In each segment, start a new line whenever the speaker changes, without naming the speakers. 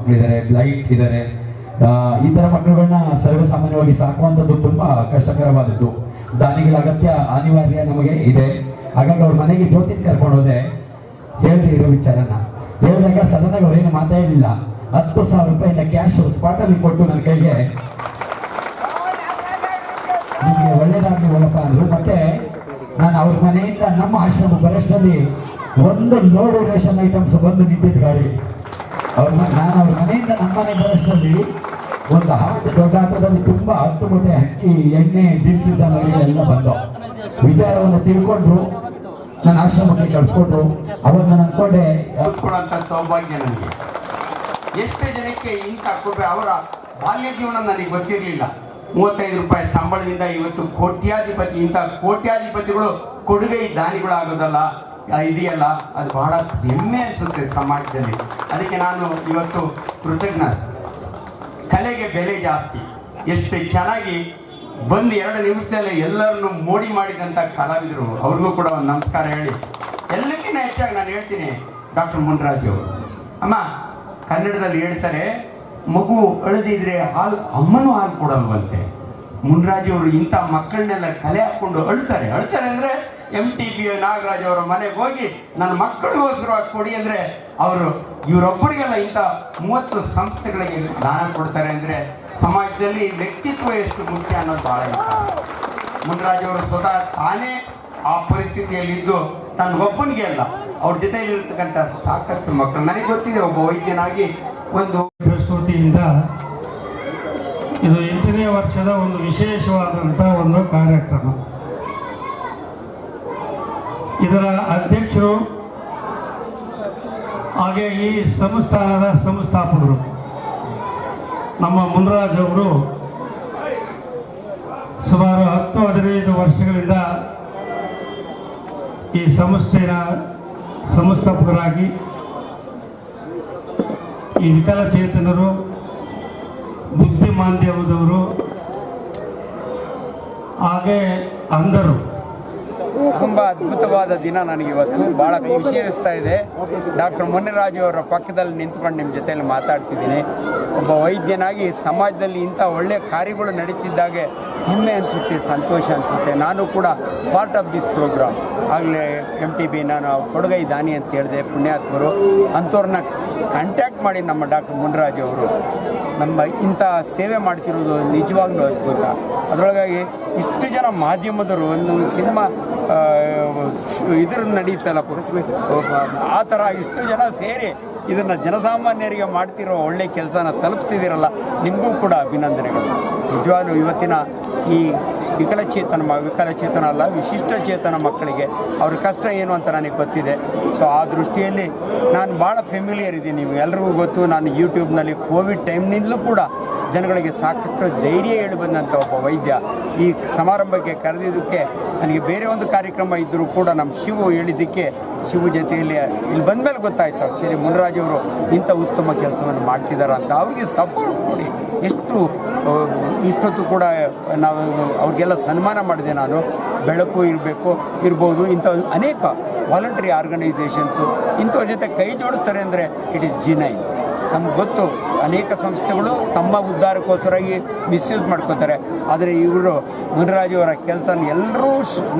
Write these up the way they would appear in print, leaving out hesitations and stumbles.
ಮಕ್ಕಳಿದ್ದಾರೆ, ಬ್ಲೈಟ್ ಇದ್ದಾರೆ. ಈ ಥರ ಮಕ್ಕಳುಗಳನ್ನ ಸರ್ವಸಾಮಾನ್ಯವಾಗಿ ಸಾಕುವಂಥದ್ದು ತುಂಬ ಕಷ್ಟಕರವಾದದ್ದು. ದಾನಿಗಳ ಅಗತ್ಯ ಅನಿವಾರ್ಯ ನಮಗೆ ಇದೆ. ಹಾಗಾಗಿ ಅವ್ರ ಮನೆಗೆ ಜ್ಯೋತಿನ ಕರ್ಕೊಂಡು ಹೋದೆ, ದೇವ್ರು ಇರೋ ವಿಚಾರನ ದೇವ್ರಾಗ ಸಡನ್ನಾಗಿ ಅವ್ರೇನು ಮಾತಾಡಲಿಲ್ಲ. 10,000 ರೂಪಾಯಿನ ಕ್ಯಾಶ್ ಸ್ಪಾಟಲ್ಲಿ ಕೊಟ್ಟು ನನ್ನ ಕೈಗೆ ನಿಮಗೆ ಒಳ್ಳೇದಾಗಲಿ ಒಳಪ್ಪ ಅಂದರು. ಮತ್ತೆ ನಾನು ಅವ್ರ ಮನೆಯಿಂದ ನಮ್ಮ ಆಶ್ರಮ ಬರೋಷ್ಟರಲ್ಲಿ 1 ಲೋಡ್ ರೇಷನ್ ಐಟಮ್ಸ್ ಬಂದು ನಿಂತಿದ್ದ ಗಾಡಿ. ನಾನು ಅವ್ರ ಮನೆಯಿಂದ ನಮ್ಮ ಮನೆ ಬರೋಷ್ಟರಲ್ಲಿ ಒಂದು ದೊಡ್ಡ ಆಟದಲ್ಲಿ ತುಂಬ 10 ಮೂಟೆ ಅಕ್ಕಿ, ಎಣ್ಣೆ, ದಿನಸಿ ಸಾಮಗ್ರಿ ಎಲ್ಲ ಬಂದು ವಿಚಾರವನ್ನು ತಿಳ್ಕೊಂಡ್ರು. ನನ್ನ ಆಶ್ರಮಕ್ಕೆ ಕಳ್ಸ್ಕೊಟ್ರು. ಅವತ್ತು ನಾನು ಅನ್ಕೊಂಡೆ
ಕೊಡುವಂಥ ಸೌಭಾಗ್ಯ ನನಗೆ. ಎಷ್ಟೇ ಜನಕ್ಕೆ ಇಂಥ ಕೊಟ್ಟರೆ ಅವರ ಬಾಲ್ಯ ಜೀವನ ನನಗೆ ಗೊತ್ತಿರಲಿಲ್ಲ. 35 ರೂಪಾಯಿ ಸಂಬಳದಿಂದ ಇವತ್ತು ಕೋಟ್ಯಾಧಿಪತಿ, ಇಂಥ ಕೋಟ್ಯಾಧಿಪತಿಗಳು ಕೊಡುಗೆ ದಾನಿಗಳಾಗೋದಲ್ಲ ಇದೆಯಲ್ಲ, ಅದು ಬಹಳ ಹೆಮ್ಮೆ ಅನಿಸುತ್ತೆ ಸಮಾಜದಲ್ಲಿ. ಅದಕ್ಕೆ ನಾನು ಇವತ್ತು ಕೃತಜ್ಞ. ಕಲೆಗೆ ಬೆಲೆ ಜಾಸ್ತಿ. ಎಷ್ಟು ಚೆನ್ನಾಗಿ ಬಂದು 2 ನಿಮಿಷದಲ್ಲೇ ಎಲ್ಲರನ್ನು ಮೋಡಿ ಮಾಡಿದಂಥ ಕಲಾವಿದರು, ಅವ್ರಿಗೂ ಕೂಡ ಒಂದು ನಮಸ್ಕಾರ ಹೇಳಿ. ಎಲ್ಲಕ್ಕಿಂತ ಹೆಚ್ಚಾಗಿ ನಾನು ಹೇಳ್ತೀನಿ ಡಾಕ್ಟರ್ ಮುನ್ರಾಜ್ ಅವರು. ಅಮ್ಮ, ಕನ್ನಡದಲ್ಲಿ ಹೇಳ್ತಾರೆ, ಮಗು ಅಳದಿದ್ರೆ ಅಮ್ಮನೂ ಹಾಲು ಕೊಡಲ್ವಂತೆ. ಮುನ್ರಾಜ್ ಅವರು ಇಂಥ ಮಕ್ಕಳನ್ನೆಲ್ಲ ಕಲೆ ಹಾಕ್ಕೊಂಡು ಅಳ್ತಾರೆ ಅಂದರೆ MTB ನಾಗರಾಜ್ ಅವರ ಮನೆಗೆ ಹೋಗಿ ನನ್ನ ಮಕ್ಕಳಿಗೋಸ್ಕರ ಕೊಡಿ ಅಂದರೆ ಅವರು ಇವರೊಬ್ಬರಿಗೆಲ್ಲ ಇಂಥ 30 ಸಂಸ್ಥೆಗಳಿಗೆ ದಾನ ಕೊಡ್ತಾರೆ ಅಂದರೆ ಸಮಾಜದಲ್ಲಿ ವ್ಯಕ್ತಿತ್ವ ಎಷ್ಟು ಮುಖ್ಯ ಅನ್ನೋದು ಭಾಳ ಇಷ್ಟ. ಮುನ್ರಾಜ್ ಅವರು ಸ್ವತಃ ತಾನೇ ಆ ಪರಿಸ್ಥಿತಿಯಲ್ಲಿದ್ದು ತನ್ನ ಒಬ್ಬನಿಗೆ ಅಲ್ಲ, ಅವ್ರ ಜೊತೆಯಲ್ಲಿರ್ತಕ್ಕಂಥ ಸಾಕಷ್ಟು ಮಕ್ಕಳು. ನನಗೆ ಗೊತ್ತಿದೆ, ಒಬ್ಬ ವೈದ್ಯನಾಗಿ ಒಂದು
ಪ್ರಸ್ತುತಿಯಿಂದ ಇದು 8ನೇ ವರ್ಷದ ಒಂದು ವಿಶೇಷವಾದಂಥ ಒಂದು ಕಾರ್ಯಕ್ರಮ. ಇದರ ಅಧ್ಯಕ್ಷರು ಹಾಗೆ ಈ ಸಂಸ್ಥಾನದ ಸಂಸ್ಥಾಪಕರು ನಮ್ಮ ಮುನ್ರಾಜ್ ಅವರು ಸುಮಾರು 10-15 ವರ್ಷಗಳಿಂದ ಈ ಸಂಸ್ಥೆಯ ಸಂಸ್ಥಾಪಕರಾಗಿ ಈ ವಿಕಲಚೇತನರು, ಬುದ್ಧಿಮಾಂದ್ಯದವರು ಹಾಗೆ ಅಂಧರು.
ತುಂಬ ಅದ್ಭುತವಾದ ದಿನ ನನಗಿವತ್ತು. ಭಾಳ ಖುಷಿ ಅನಿಸ್ತಾ ಇದೆ. ಡಾಕ್ಟರ್ ಮುನಿರಾಜು ಅವರ ಪಕ್ಕದಲ್ಲಿ ನಿಂತ್ಕೊಂಡು ನಿಮ್ಮ ಜೊತೆಯಲ್ಲಿ ಮಾತಾಡ್ತಿದ್ದೀನಿ. ಒಬ್ಬ ವೈದ್ಯನಾಗಿ ಸಮಾಜದಲ್ಲಿ ಇಂಥ ಒಳ್ಳೆಯ ಕಾರ್ಯಗಳು ನಡೀತಿದ್ದಾಗೆ ಹೆಮ್ಮೆ ಅನಿಸುತ್ತೆ, ಸಂತೋಷ ಅನಿಸುತ್ತೆ. ನಾನು ಕೂಡ ಪಾರ್ಟ್ ಆಫ್ ದಿಸ್ ಪ್ರೋಗ್ರಾಮ್. ಆಗಲೇ MTB ನಾನು ಕೊಡುಗೈ ದಾನಿ ಅಂತ ಹೇಳಿದೆ, ಪುಣ್ಯಾತ್ಮರು ಅಂಥವ್ರನ್ನ ಕಾಂಟ್ಯಾಕ್ಟ್ ಮಾಡಿ ನಮ್ಮ ಡಾಕ್ಟರ್ ಮುನಿರಾಜು ಅವರು ನಮ್ಮ ಇಂಥ ಸೇವೆ ಮಾಡ್ತಿರೋದು ನಿಜವಾಗ್ಲೂ ಅದ್ಭುತ. ಅದರೊಳಗಾಗಿ ಇಷ್ಟು ಜನ ಮಾಧ್ಯಮದವರು, ಒಂದು ಸಿನಿಮಾ ಇದ್ರದ್ದು ನಡೀತಲ್ಲ ಆ ಥರ ಇಷ್ಟು ಜನ ಸೇರಿ ಇದನ್ನು ಜನಸಾಮಾನ್ಯರಿಗೆ ಮಾಡ್ತಿರೋ ಒಳ್ಳೆ ಕೆಲಸನ ತಲುಪಿಸ್ತಿದ್ದೀರಲ್ಲ, ನಿಮಗೂ ಕೂಡ ಅಭಿನಂದನೆಗಳು. ನಿಜವಾಗ್ಲೂ ಇವತ್ತಿನ ಈ ವಿಕಲಚೇತನ ಅಲ್ಲ, ವಿಶಿಷ್ಟ ಚೇತನ ಮಕ್ಕಳಿಗೆ ಅವ್ರ ಕಷ್ಟ ಏನು ಅಂತ ನನಗೆ ಗೊತ್ತಿದೆ. ಸೊ ಆ ದೃಷ್ಟಿಯಲ್ಲಿ ನಾನು ಭಾಳ ಫೆಮಿಲಿಯರ್ ಇದ್ದೀನಿ. ನಿಮಗೆಲ್ರಿಗೂ ಗೊತ್ತು, ನಾನು ಯೂಟ್ಯೂಬ್ನಲ್ಲಿ ಕೋವಿಡ್ ಟೈಮ್ನಿಂದಲೂ ಕೂಡ ಜನಗಳಿಗೆ ಸಾಕಷ್ಟು ಧೈರ್ಯ ಹೇಳಿ ಬಂದಂಥ ಒಬ್ಬ ವೈದ್ಯ. ಈ ಸಮಾರಂಭಕ್ಕೆ ಕರೆದಿದ್ದಕ್ಕೆ ನನಗೆ ಬೇರೆ ಒಂದು ಕಾರ್ಯಕ್ರಮ ಇದ್ದರೂ ಕೂಡ ನಮ್ಮ ಶಿವು ಹೇಳಿದ್ದಕ್ಕೆ ಶಿವು ಜೊತೆಯಲ್ಲಿ ಇಲ್ಲಿ ಬಂದ ಮೇಲೆ ಗೊತ್ತಾಯಿತು ಆ್ಯಕ್ಚುಲಿ ಮುನಿರಾಜ್ ಅವರು ಇಂಥ ಉತ್ತಮ ಕೆಲಸವನ್ನು ಮಾಡ್ತಿದ್ದಾರೆ ಅಂತ. ಅವ್ರಿಗೆ ಸಪೋರ್ಟ್ ಕೊಡಿ. ಇಷ್ಟೊತ್ತು ಕೂಡ ನಾವು ಅವ್ರಿಗೆಲ್ಲ ಸನ್ಮಾನ ಮಾಡಿದೆ ನಾನು. ಬೆಳಕು ಇರ್ಬೋದು, ಇಂಥ ಅನೇಕ ವಾಲಂಟರಿ ಆರ್ಗನೈಸೇಷನ್ಸು ಇಂಥವ್ರ ಜೊತೆ ಕೈ ಜೋಡಿಸ್ತಾರೆ ಅಂದರೆ ಇಟ್ ಈಸ್ ಜಿನೈನ್. ನಮ್ಗೆ ಗೊತ್ತು, ಅನೇಕ ಸಂಸ್ಥೆಗಳು ತಮ್ಮ ಉದ್ಧಾರಕ್ಕೋಸ್ಕರಾಗಿ ಮಿಸ್ಯೂಸ್ ಮಾಡ್ಕೋತಾರೆ. ಆದರೆ ಇವರು ಮುನಿರಾಜು ಅವರ ಕೆಲಸನ ಎಲ್ಲರೂ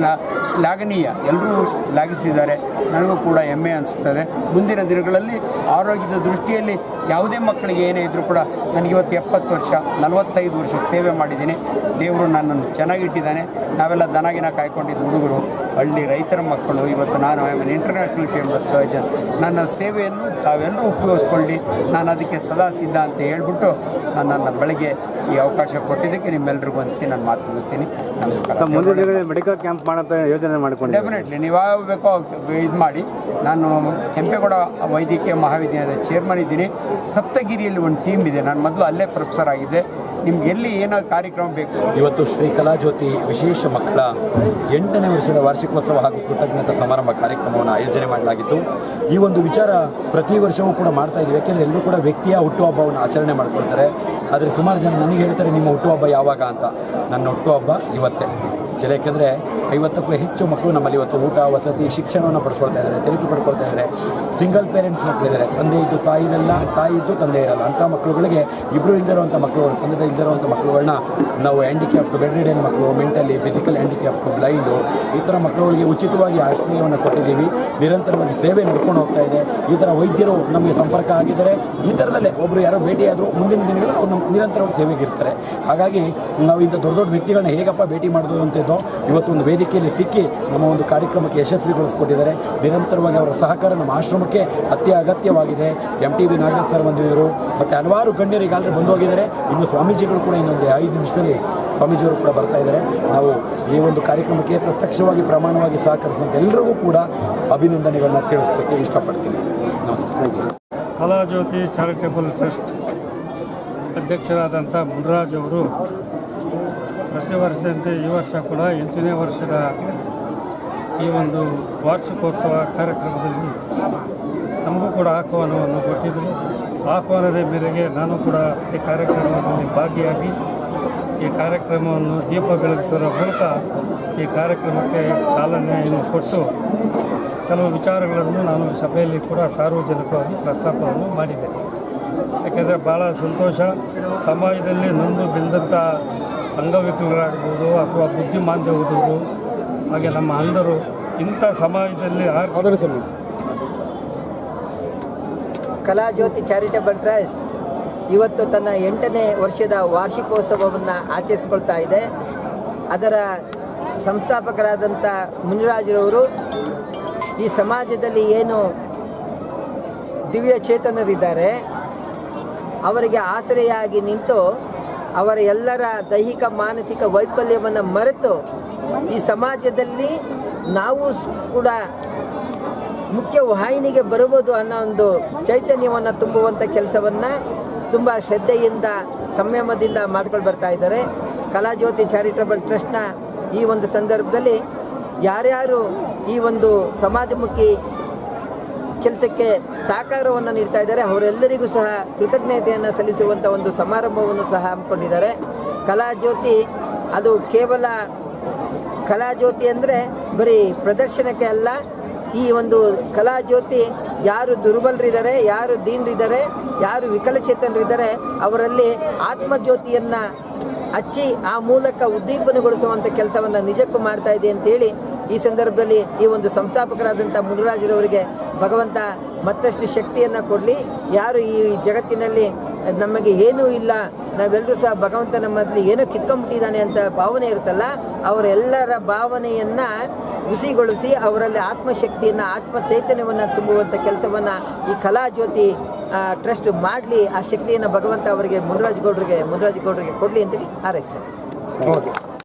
ಶ್ಲಾಘನೀಯ, ಎಲ್ಲರೂ ಶ್ಲಾಘಿಸಿದ್ದಾರೆ. ನನಗೂ ಕೂಡ ಹೆಮ್ಮೆ ಅನಿಸುತ್ತದೆ. ಮುಂದಿನ ದಿನಗಳಲ್ಲಿ ಆರೋಗ್ಯದ ದೃಷ್ಟಿಯಲ್ಲಿ ಯಾವುದೇ ಮಕ್ಕಳಿಗೆ ಏನೇ ಇದ್ದರೂ ಕೂಡ ನನಗಿವತ್ತು 70 ವರ್ಷ, 45 ವರ್ಷ ಸೇವೆ ಮಾಡಿದ್ದೀನಿ. ದೇವರು ನನ್ನನ್ನು ಚೆನ್ನಾಗಿಟ್ಟಿದ್ದಾನೆ. ನಾವೆಲ್ಲ ದನಗಿನ ಕಾಯ್ಕೊಂಡಿದ್ದು ಹುಡುಗರು, ಹಳ್ಳಿ ರೈತರ ಮಕ್ಕಳು. ಇವತ್ತು ನಾನು ಇಂಟರ್ನ್ಯಾಷನಲ್ ಫೇಮಸ್ ಸರ್ಜನ್. ನನ್ನ ಸೇವೆಯನ್ನು ತಾವೆಲ್ಲರೂ ಉಪಯೋಗಿಸ್ಕೊಳ್ಳಿ, ನಾನು ಅದಕ್ಕೆ ಸದಾ ಸಿದ್ಧ ಅಂತ ಹೇಳ್ಬಿಟ್ಟು ನನ್ನನ್ನು ಬೆಳಗ್ಗೆ ಈ ಅವಕಾಶ ಕೊಟ್ಟಿದ್ದಕ್ಕೆ ನಿಮ್ಮೆಲ್ಲರಿಗೂ ಅನಿಸಿ ನಾನು ಮಾತು ಮುಗಿಸ್ತೀನಿ. ನಮಸ್ಕಾರ.
ಮೆಡಿಕಲ್ ಕ್ಯಾಂಪ್ ಮಾಡೋ ಯೋಜನೆ ಮಾಡಿಕೊಂಡು
ಡೆಫಿನೆಟ್ಲಿ ನೀವು ಯಾವ ಬೇಕೋ ಇದು ಮಾಡಿ. ನಾನು ಕೆಂಪೇಗೌಡ ವೈದ್ಯಕೀಯ ಮಹಾವಿದ್ಯಾಲಯದ ಚೇರ್ಮನ್ ಇದ್ದೀನಿ. ಸಪ್ತಗಿರಿಯಲ್ಲಿ ಒಂದು ಟೀಮ್ ಇದೆ. ನಾನು ಮೊದಲು ಅಲ್ಲೇ ಪ್ರೊಫೆಸರ್ ಆಗಿದ್ದೆ. ನಿಮ್ಗೆ ಎಲ್ಲಿ ಏನಾದ್ರು ಕಾರ್ಯಕ್ರಮ ಬೇಕು?
ಇವತ್ತು ಶ್ರೀ ಕಲಾಜ್ಯೋತಿ ವಿಶೇಷ ಮಕ್ಕಳ 8ನೇ ವರ್ಷದ ವಾರ್ಷಿಕೋತ್ಸವ ಹಾಗೂ ಕೃತಜ್ಞತಾ ಸಮಾರಂಭ ಕಾರ್ಯಕ್ರಮವನ್ನು ಆಯೋಜನೆ ಮಾಡಲಾಗಿತ್ತು. ಈ ಒಂದು ವಿಚಾರ ಪ್ರತಿ ವರ್ಷವೂ ಕೂಡ ಮಾಡ್ತಾ ಇದ್ದೀವಿ. ಯಾಕೆಂದರೆ ಎಲ್ಲರೂ ಕೂಡ ವ್ಯಕ್ತಿಯ ಹುಟ್ಟುಹಬ್ಬವನ್ನು ಆಚರಣೆ ಮಾಡ್ಕೊಳ್ತಾರೆ. ಆದರೆ ಸುಮಾರು ಜನ ನನಗೆ ಹೇಳ್ತಾರೆ, ನಿಮ್ಮ ಹುಟ್ಟುಹಬ್ಬ ಯಾವಾಗ ಅಂತ. ನನ್ನ ಹುಟ್ಟುಹಬ್ಬ ಇವತ್ತೇ. ಯಾಕೆಂದರೆ 50ಕ್ಕೂ ಹೆಚ್ಚು ಮಕ್ಕಳು ನಮ್ಮಲ್ಲಿ ಇವತ್ತು ಊಟ ವಸತಿ ಶಿಕ್ಷಣವನ್ನು ಪಡ್ಕೊಳ್ತಾ ಇದ್ದಾರೆ, ತೆರಿಗೆ ಪಡ್ಕೊಳ್ತಾ ಇದ್ದಾರೆ. ಸಿಂಗಲ್ ಪೇರೆಂಟ್ಸ್ ಮಕ್ಕಳಿದ್ದಾರೆ, ತಂದೆ ಇದ್ದು ತಾಯಿ ಇದ್ದು ತಂದೆ ಇರಲ್ಲ. ಅಂಥ ಮಕ್ಕಳುಗಳಿಗೆ ಇಬ್ಬರು ಇಲ್ದಿರೋಂಥ ಮಕ್ಕಳುಗಳು, ತಂದೆ ಇಲ್ದಿರೋಂಥ ಮಕ್ಕಳುಗಳನ್ನ ನಾವು ಹ್ಯಾಂಡಿಕ್ಯಾಫ್ಟ್, ಬೆಡ್ ರಿಡನ್ ಮಕ್ಕಳು, ಮೆಂಟಲಿ ಫಿಸಿಕಲ್ ಹ್ಯಾಂಡಿಕ್ಯಾಫ್ಟ್, ಬ್ಲೈಂಡು, ಈ ಥರ ಮಕ್ಕಳುಗಳಿಗೆ ಉಚಿತವಾಗಿ ಆಶ್ರಯವನ್ನು ಕೊಟ್ಟಿದ್ದೀವಿ. ನಿರಂತರವಾಗಿ ಸೇವೆ ನಡ್ಕೊಂಡು ಹೋಗ್ತಾ ಇದೆ. ಈ ಥರ ವೈದ್ಯರು ನಮಗೆ ಸಂಪರ್ಕ ಆಗಿದ್ದಾರೆ. ಈ ಥರದಲ್ಲೇ ಒಬ್ಬರು ಯಾರೋ ಭೇಟಿಯಾದರೂ ಮುಂದಿನ ದಿನಗಳಲ್ಲಿ ಅವ್ರು ನಮ್ಮ ನಿರಂತರವಾಗಿ ಸೇವೆಗೆ ಇರ್ತಾರೆ. ಹಾಗಾಗಿ ನಾವು ಇಂಥ ದೊಡ್ಡ ದೊಡ್ಡ ವ್ಯಕ್ತಿಗಳನ್ನ ಹೇಗಪ್ಪ ಭೇಟಿ ಮಾಡೋದು ಅಂತಿದ್ದೋ ಇವತ್ತು ಒಂದು ವೇದಿಕೆಯಲ್ಲಿ ಸಿಕ್ಕಿ ನಮ್ಮ ಒಂದು ಕಾರ್ಯಕ್ರಮಕ್ಕೆ ಯಶಸ್ವಿಗೊಳಿಸ್ಕೊಟ್ಟಿದ್ದಾರೆ. ನಿರಂತರವಾಗಿ ಅವರ ಸಹಕಾರ ನಮ್ಮ ಆಶ್ರಮಕ್ಕೆ ಅತ್ಯಗತ್ಯವಾಗಿದೆ. MTV ನಾಗರಾಜ್ ಸರ್ ಬಂದಿದ್ದರು, ಮತ್ತು ಹಲವಾರು ಗಣ್ಯರಿಗಾದರೆ ಬಂದು ಹೋಗಿದ್ದಾರೆ. ಇನ್ನು ಸ್ವಾಮೀಜಿಗಳು ಕೂಡ ಇನ್ನೊಂದು 5 ನಿಮಿಷದಲ್ಲಿ ಸ್ವಾಮೀಜಿಯವರು ಕೂಡ ಬರ್ತಾ ಇದ್ದಾರೆ. ನಾವು ಈ ಒಂದು ಕಾರ್ಯಕ್ರಮಕ್ಕೆ ಪ್ರತ್ಯಕ್ಷವಾಗಿ ಪ್ರಮಾಣವಾಗಿ ಸಹಕರಿಸುವಂಥ ಎಲ್ಲರಿಗೂ ಕೂಡ ಅಭಿನಂದನೆಗಳನ್ನ ತಿಳಿಸೋಕ್ಕೆ ಇಷ್ಟಪಡ್ತೀನಿ. ನಮಸ್ಕಾರ.
ಕಲಾಜ್ಯೋತಿ ಚಾರಿಟೇಬಲ್ ಟ್ರಸ್ಟ್ ಅಧ್ಯಕ್ಷರಾದಂಥ ಮುನ್ರಾಜ್ ಅವರು ಪ್ರತಿ ವರ್ಷದಂತೆ ಈ ವರ್ಷ ಕೂಡ 8ನೇ ವರ್ಷದ ಈ ಒಂದು ವಾರ್ಷಿಕೋತ್ಸವ ಕಾರ್ಯಕ್ರಮದಲ್ಲಿ ನಮಗೂ ಕೂಡ ಆಹ್ವಾನವನ್ನು ಕೊಟ್ಟಿದ್ದರು. ಆಹ್ವಾನದ ಮೇರೆಗೆ ನಾನು ಕೂಡ ಈ ಕಾರ್ಯಕ್ರಮದಲ್ಲಿ ಭಾಗಿಯಾಗಿ ಈ ಕಾರ್ಯಕ್ರಮವನ್ನು ದೀಪ ಬೆಳಗಿಸುವ ಮೂಲಕ ಈ ಕಾರ್ಯಕ್ರಮಕ್ಕೆ ಚಾಲನೆಯನ್ನು ಕೊಟ್ಟು ಕೆಲವು ವಿಚಾರಗಳನ್ನು ನಾನು ಸಭೆಯಲ್ಲಿ ಕೂಡ ಸಾರ್ವಜನಿಕವಾಗಿ ಪ್ರಸ್ತಾಪವನ್ನು ಮಾಡಿದೆ. ಯಾಕೆಂದರೆ ಭಾಳ ಸಂತೋಷ. ಸಮಾಜದಲ್ಲಿ ನೊಂದು ಬೆಂದಂಥ ಅಂಗವಿಕಲರಾಗ್ಬೋದು ಅಥವಾ ಬುದ್ಧಿಮಾಂದ್ಯ ಹೋದವರು, ಹಾಗೆ ನಮ್ಮ ಅಂಧರು, ಇಂಥ ಸಮಾಜದಲ್ಲಿ
ಕಲಾಜ್ಯೋತಿ ಚಾರಿಟೇಬಲ್ ಟ್ರಸ್ಟ್ ಇವತ್ತು ತನ್ನ 8ನೇ ವರ್ಷದ ವಾರ್ಷಿಕೋತ್ಸವವನ್ನು ಆಚರಿಸಿಕೊಳ್ತಾ ಇದೆ. ಅದರ ಸಂಸ್ಥಾಪಕರಾದಂಥ ಮುನಿರಾಜರವರು ಈ ಸಮಾಜದಲ್ಲಿ ಏನು ದಿವ್ಯ ಚೇತನರಿದ್ದಾರೆ ಅವರಿಗೆ ಆಸರೆಯಾಗಿ ನಿಂತು ಅವರ ಎಲ್ಲರ ದೈಹಿಕ ಮಾನಸಿಕ ವೈಫಲ್ಯವನ್ನು ಮರೆತು ಈ ಸಮಾಜದಲ್ಲಿ ನಾವು ಕೂಡ ಮುಖ್ಯ ವಾಹಿನಿಗೆ ಬರಬಹುದು ಅನ್ನೋ ಒಂದು ಚೈತನ್ಯವನ್ನು ತುಂಬುವಂಥ ಕೆಲಸವನ್ನು ತುಂಬ ಶ್ರದ್ಧೆಯಿಂದ ಸಂಯಮದಿಂದ ಮಾಡ್ಕೊಂಡು ಬರ್ತಾ ಇದ್ದಾರೆ. ಕಲಾಜ್ಯೋತಿ ಚಾರಿಟೇಬಲ್ ಟ್ರಸ್ಟ್ನ ಈ ಒಂದು ಸಂದರ್ಭದಲ್ಲಿ ಯಾರ್ಯಾರು ಈ ಒಂದು ಸಮಾಜಮುಖಿ ಕೆಲಸಕ್ಕೆ ಸಹಕಾರವನ್ನು ನೀಡ್ತಾ ಇದ್ದಾರೆ ಅವರೆಲ್ಲರಿಗೂ ಸಹ ಕೃತಜ್ಞತೆಯನ್ನು ಸಲ್ಲಿಸುವಂಥ ಒಂದು ಸಮಾರಂಭವನ್ನು ಸಹ ಹಮ್ಮಿಕೊಂಡಿದ್ದಾರೆ. ಕಲಾಜ್ಯೋತಿ ಅದು ಕೇವಲ ಕಲಾಜ್ಯೋತಿ ಅಂದರೆ ಬರೀ ಪ್ರದರ್ಶನಕ್ಕೆ ಅಲ್ಲ. ಈ ಒಂದು ಕಲಾಜ್ಯೋತಿ ಯಾರು ದುರ್ಬಲರಿದ್ದಾರೆ, ಯಾರು ದೀನರಿದ್ದಾರೆ, ಯಾರು ವಿಕಲಚೇತನರಿದ್ದಾರೆ ಅವರಲ್ಲಿ ಆತ್ಮಜ್ಯೋತಿಯನ್ನು ಹಚ್ಚಿ ಆ ಮೂಲಕ ಉದ್ದೀಪನಗೊಳಿಸುವಂಥ ಕೆಲಸವನ್ನು ನಿಜಕ್ಕೂ ಮಾಡ್ತಾ ಇದೆ ಅಂತೇಳಿ ಈ ಸಂದರ್ಭದಲ್ಲಿ ಈ ಒಂದು ಸಂಸ್ಥಾಪಕರಾದಂಥ ಮುನಿರಾಜರವರಿಗೆ ಭಗವಂತ ಮತ್ತಷ್ಟು ಶಕ್ತಿಯನ್ನು ಕೊಡಲಿ. ಯಾರು ಈ ಜಗತ್ತಿನಲ್ಲಿ ನಮಗೆ ಏನೂ ಇಲ್ಲ, ನಾವೆಲ್ಲರೂ ಸಹ ಭಗವಂತ ನಮ್ಮಲ್ಲಿ ಏನೋ ಕಿತ್ಕೊಂಡ್ಬಿಟ್ಟಿದ್ದಾನೆ ಅಂತ ಭಾವನೆ ಇರುತ್ತಲ್ಲ, ಅವರೆಲ್ಲರ ಭಾವನೆಯನ್ನು ಹುಸಿಗೊಳಿಸಿ ಅವರಲ್ಲಿ ಆತ್ಮಶಕ್ತಿಯನ್ನು, ಆತ್ಮ ಚೈತನ್ಯವನ್ನು ತುಂಬುವಂಥ ಕೆಲಸವನ್ನು ಈ ಕಲಾಜ್ಯೋತಿ ಟ್ರಸ್ಟ್ ಮಾಡಲಿ. ಆ ಶಕ್ತಿಯನ್ನು ಭಗವಂತ ಅವರಿಗೆ ಮುನಿರಾಜ್ ಗೌಡ್ರಿಗೆ ಕೊಡಲಿ ಅಂತೇಳಿ ಹಾರೈಸ್ತಾರೆ.